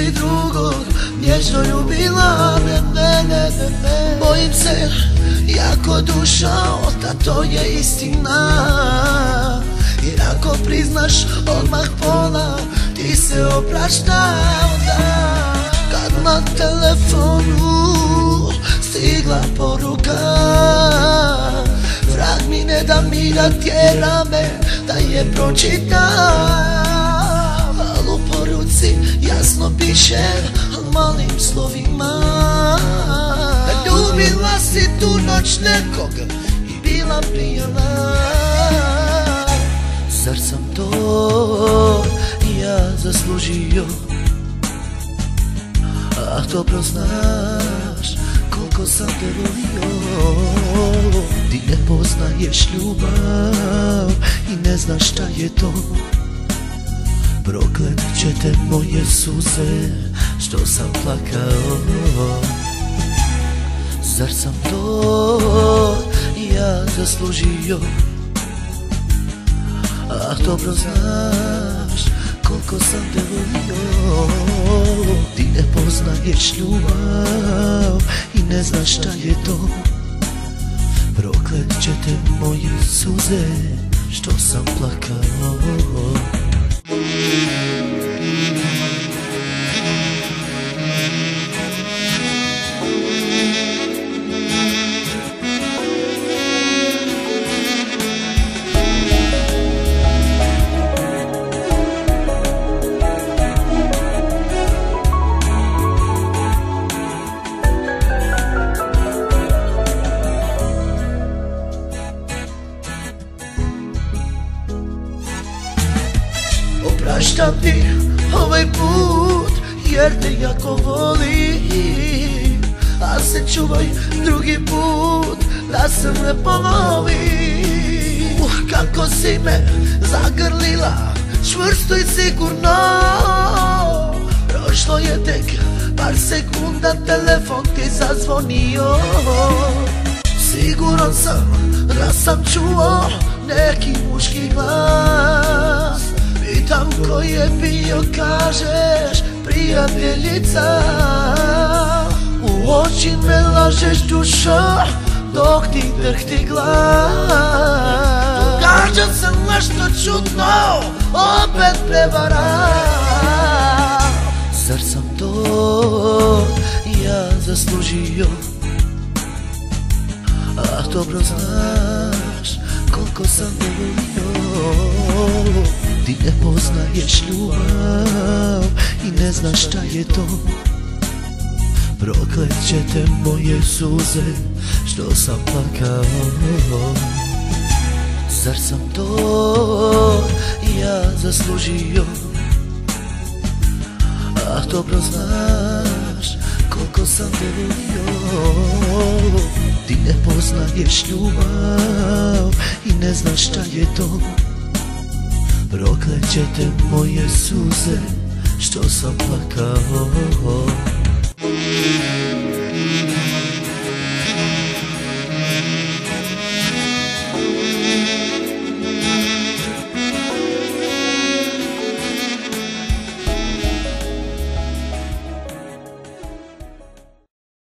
si drugog nježno ljubila mene. Bojim se jako duša da to je istina, jer ako priznaš odmah pola ti se oprašta onda. Kad na telefonu stigla poruka, vrag mi ne da mira, tjera me da je pročitam. Al u poruci jasno piše malim slovima: ljubila si tu noć nekog i bila pijana. Zar sam to ja zaslužio? Ah, dobro znaš koliko sam te volio. Ti ne poznaješ ljubav i ne znaš šta je to. Proklet će te moje suze što sam plakao. Zar sam to ja zaslužio? Ah, dobro znaš koliko sam te volio. Ti ne poznaješ ljubav i ne znaš šta je to. Proklet će te moje suze što sam plakao. Opraštam ti ovaj put jer te jako volim, a se čuvaj drugi put da se ne ponovi. Kako si me zagrlila čvrsto i sigurno, prošlo je tek par sekunda, telefon ti zazvonio. Siguran sam da sam čuo neki muški glas. Pitam ko je bio, kažeš prijateljica. U oči me lažeš dušo dok ti drhti glas. Događa se nešto čudno, opet prevara. Zar sam to ja zaslužio? Ah, dobro znaš koliko sam te volio. Ti ne poznaješ ljubav i ne znaš šta je to. Proklet će te moje suze što sam plakao. Zar sam to ja zaslužio? Ah, dobro znaš koliko sam te volio. Ti ne poznaješ ljubav i ne znaš šta je to. Proklet će te moje suze što sam plakao.